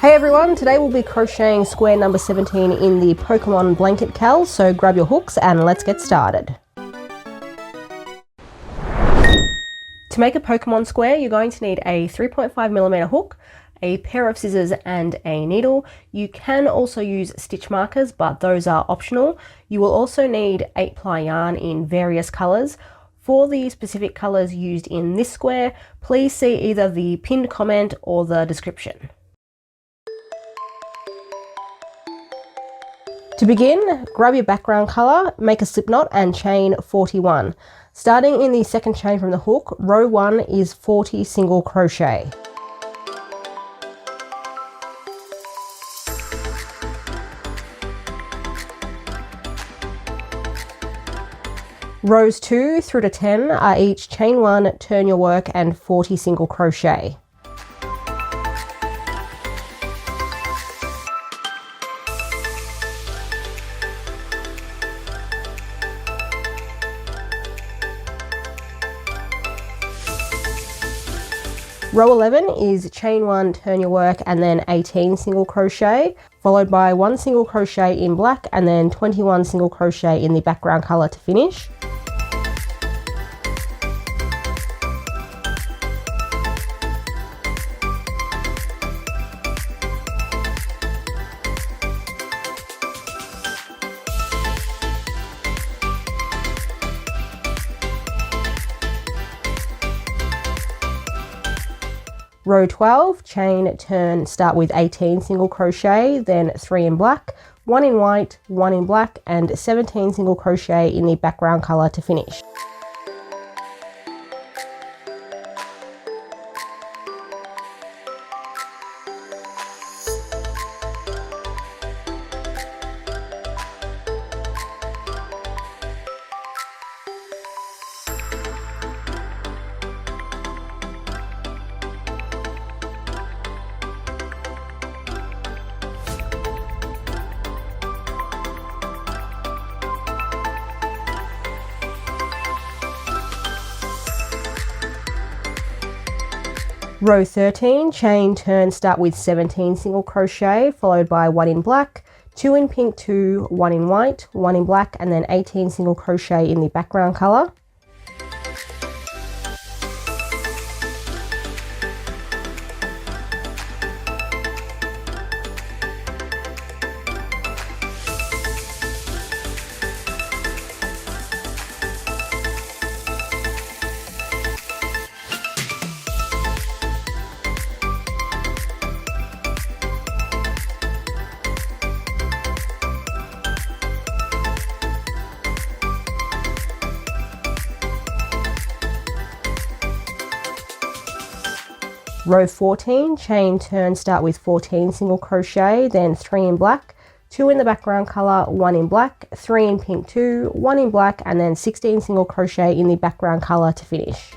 Hey everyone, today we'll be crocheting square number 17 in the Pokemon blanket cal, so grab your hooks and let's get started. To make a Pokemon square, you're going to need a 3.5mm hook, a pair of scissors and a needle. You can also use stitch markers, but those are optional. You will also need 8-ply yarn in various colours. For the specific colours used in this square, please see either the pinned comment or the description. To begin, grab your background colour, make a slip knot and chain 41. Starting in the second chain from the hook, row 1 is 40 single crochet. Rows 2 through to 10 are each chain 1, turn your work and 40 single crochet. Row 11 is chain 1, turn your work and then 18 single crochet, followed by 1 single crochet in black and then 21 single crochet in the background colour to finish. Row 12, chain, turn, start with 18 single crochet, then 3 in black, 1 in white, 1 in black and 17 single crochet in the background colour to finish. Row 13, chain, turn, start with 17 single crochet, followed by 1 in black, 2 in pink 2, 1 in white, 1 in black and then 18 single crochet in the background colour. Row 14, chain, turn, start with 14 single crochet, then 3 in black, 2 in the background colour, 1 in black, 3 in pink 2, 1 in black and then 16 single crochet in the background colour to finish.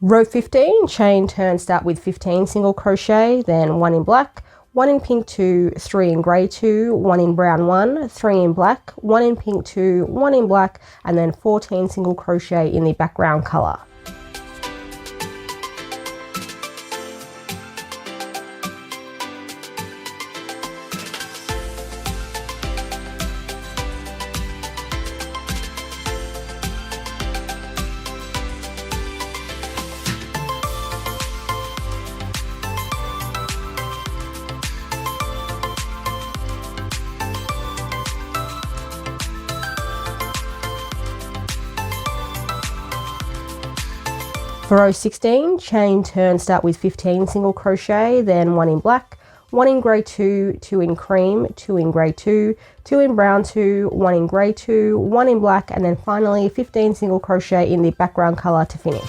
Row 15, chain, turn, start with 15 single crochet, then 1 in black, 1 in pink 2, 3 in grey 2, 1 in brown 1, 3 in black, 1 in pink 2, 1 in black and then 14 single crochet in the background colour. For row 16, chain, turn, start with 15 single crochet, then 1 in black, 1 in grey 2, 2 in cream, 2 in grey 2, 2 in brown 2, 1 in grey 2, 1 in black, and then finally 15 single crochet in the background colour to finish.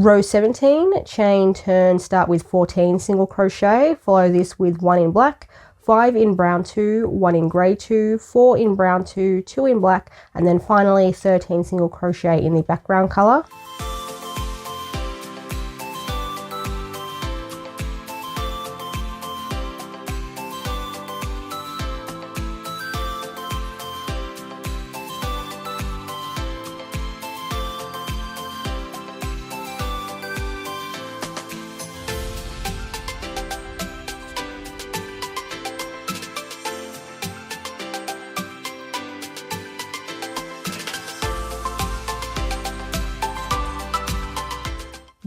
Row 17, chain, turn, start with 14 single crochet, follow this with 1 in black, 5 in brown 2, 1 in grey 2, 4 in brown 2, 2 in black, and then finally 13 single crochet in the background colour.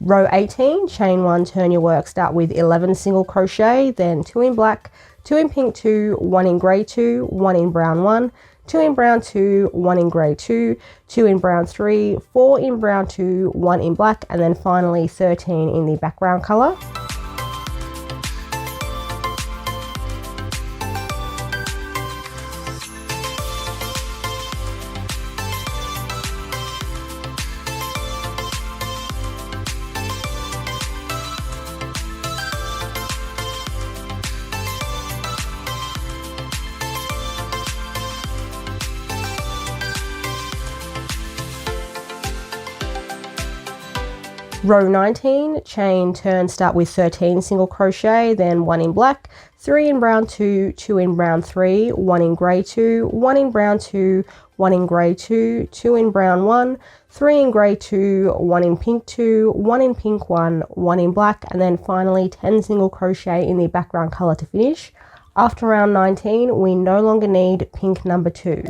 Row 18, chain 1, turn your work, start with 11 single crochet, then 2 in black, 2 in pink 2, 1 in grey 2, 1 in brown 1, 2 in brown 2, 1 in grey 2, 2 in brown 3, 4 in brown 2, 1 in black, and then finally 13 in the background colour. Row 19, chain, turn, start with 13 single crochet, then 1 in black, 3 in brown 2, 2 in brown 3, 1 in grey 2, 1 in brown 2, 1 in grey 2, 2 in brown 1, 3 in grey 2, 1 in pink 2, 1 in pink 1, 1 in black, and then finally 10 single crochet in the background colour to finish. After round 19, we no longer need pink number 2.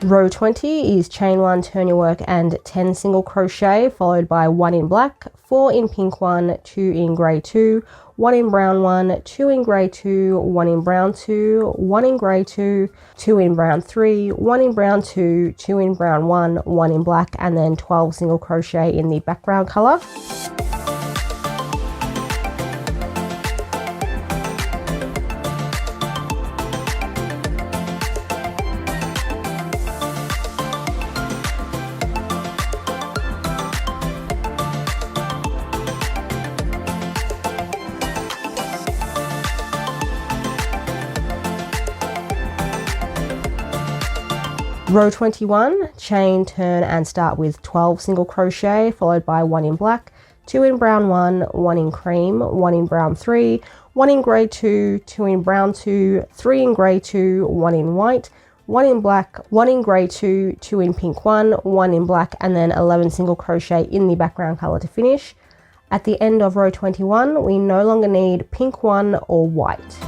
Row 20 is chain 1, turn your work, and 10 single crochet, followed by 1 in black, 4 in pink 1, 2 in grey 2, 1 in brown 1, 2 in grey 2, 1 in brown 2, 1 in grey 2, 2 in brown 3, 1 in brown 2, 2 in brown 1, 1 in black, and then 12 single crochet in the background colour. Row 21, chain, turn, and start with 12 single crochet, followed by 1 in black, 2 in brown 1, 1 in cream, 1 in brown 3, 1 in grey 2, 2 in brown 2, 3 in grey 2, 1 in white, 1 in black, 1 in grey 2, 2 in pink 1, 1 in black, and then 11 single crochet in the background colour to finish. At the end of row 21, we no longer need pink 1 or white.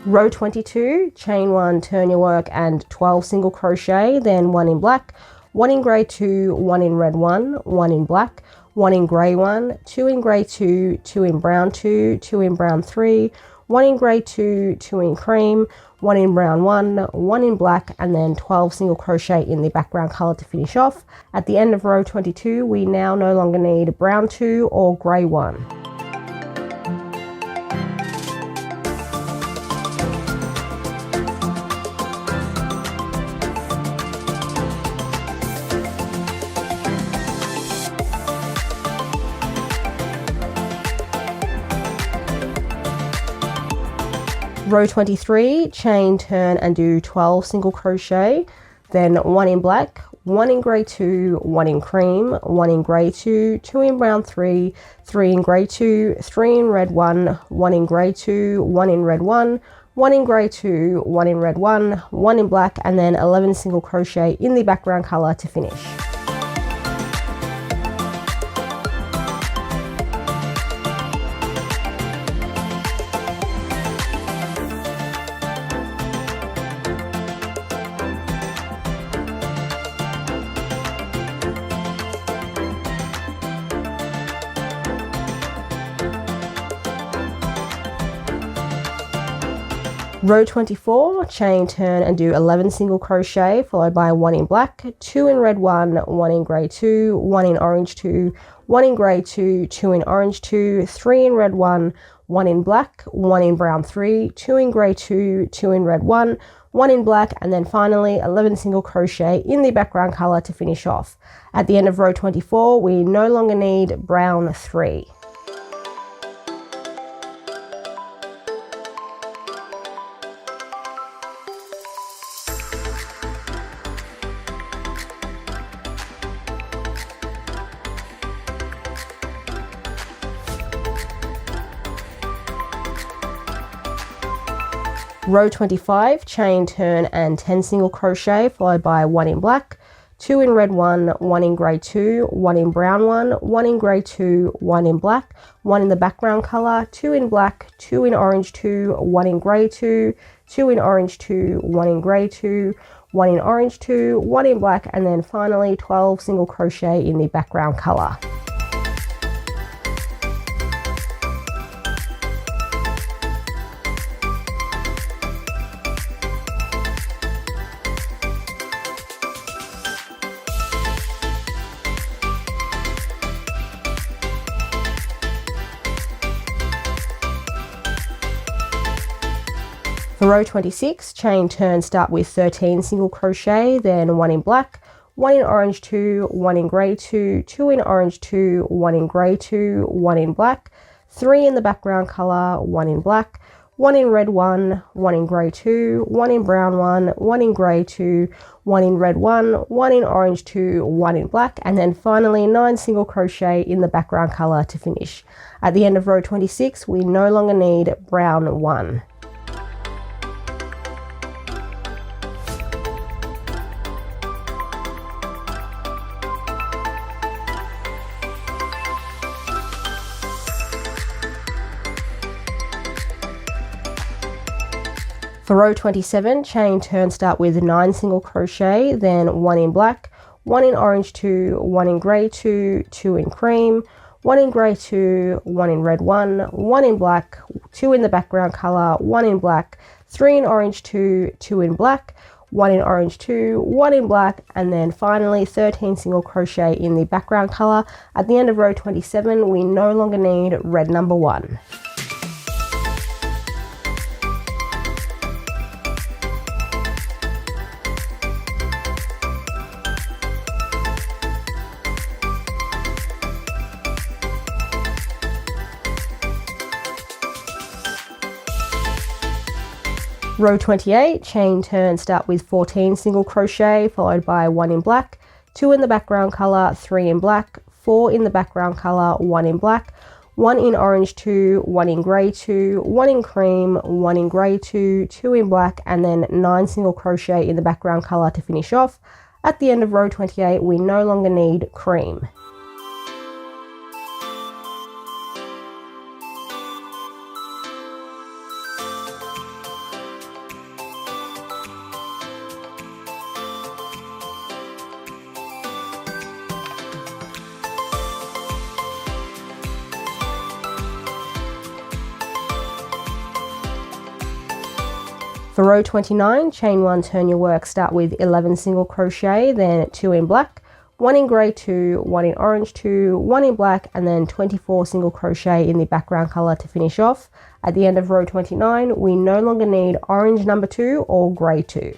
Row 22, chain 1, turn your work, and 12 single crochet, then 1 in black, 1 in grey 2, 1 in red 1, 1 in black, 1 in grey 1, 2 in grey 2, 2 in brown 2, 2 in brown 3, 1 in grey 2, 2 in cream, 1 in brown 1, 1 in black, and then 12 single crochet in the background colour to finish off. At the end of row 22, we now no longer need brown 2 or grey 1. Row 23, chain, turn, and do 12 single crochet, then 1 in black, 1 in grey 2, 1 in cream, 1 in grey 2, 2 in brown 3, 3 in grey 2, 3 in red 1, 1 in grey 2, 1 in red 1, 1 in grey 2, 1 in red 1, 1 in black, and then 11 single crochet in the background colour to finish. Row 24, chain, turn and do 11 single crochet followed by 1 in black, 2 in red 1, 1 in grey 2, 1 in orange 2, 1 in grey 2, 2 in orange 2, 3 in red 1, 1 in black, 1 in brown 3, 2 in grey 2, 2 in red 1, 1 in black, and then finally 11 single crochet in the background colour to finish off. At the end of row 24, we no longer need brown 3. Row 25, chain, turn and 10 single crochet followed by 1 in black, 2 in red 1, 1 in grey 2, 1 in brown 1, 1 in grey 2, 1 in black, 1 in the background colour, 2 in black, 2 in orange 2, 1 in grey 2, 2 in orange 2, 1 in grey 2, 1 in orange 2, 1 in black, and then finally 12 single crochet in the background colour. For row 26, chain, turn, start with 13 single crochet, then 1 in black, 1 in orange 2, 1 in grey 2, 2 in orange 2, 1 in grey 2, 1 in black, 3 in the background colour, 1 in black, 1 in red 1, 1 in grey 2, 1 in brown 1, 1 in grey 2, 1 in red 1, 1 in orange 2, 1 in black, and then finally 9 single crochet in the background colour to finish. At the end of row 26, we no longer need brown 1. For row 27, chain, turn, start with 9 single crochet, then 1 in black, 1 in orange 2, 1 in grey 2, 2 in cream, 1 in grey 2, 1 in red 1, 1 in black, 2 in the background colour, 1 in black, 3 in orange 2, 2 in black, 1 in orange 2, 1 in black, and then finally 13 single crochet in the background colour. At the end of row 27, we no longer need red number 1. Row 28, chain, turn, start with 14 single crochet followed by 1 in black, 2 in the background colour, 3 in black, 4 in the background colour, 1 in black, 1 in orange 2, 1 in grey 2, 1 in cream, 1 in grey 2, 2 in black, and then 9 single crochet in the background colour to finish off. At the end of row 28, we no longer need cream. For row 29, chain 1, turn your work, start with 11 single crochet, then 2 in black, 1 in grey 2, 1 in orange 2, 1 in black, and then 24 single crochet in the background colour to finish off. At the end of row 29, we no longer need orange number 2 or grey 2.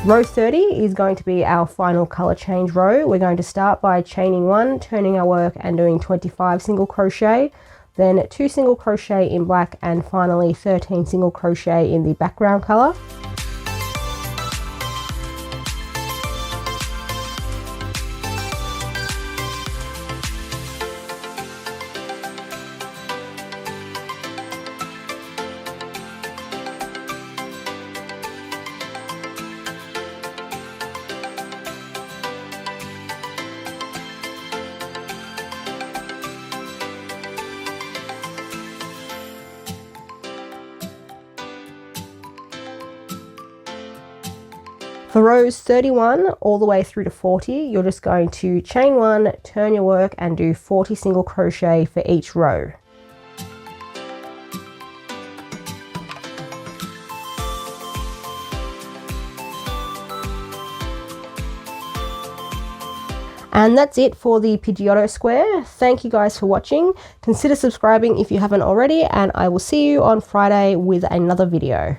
Row 30 is going to be our final colour change row. We're going to start by chaining 1, turning our work and doing 25 single crochet, then 2 single crochet in black, and finally 13 single crochet in the background colour. For rows 31 all the way through to 40, you're just going to chain 1, turn your work and do 40 single crochet for each row. And that's it for the Pidgeotto square. Thank you guys for watching. Consider subscribing if you haven't already, and I will see you on Friday with another video.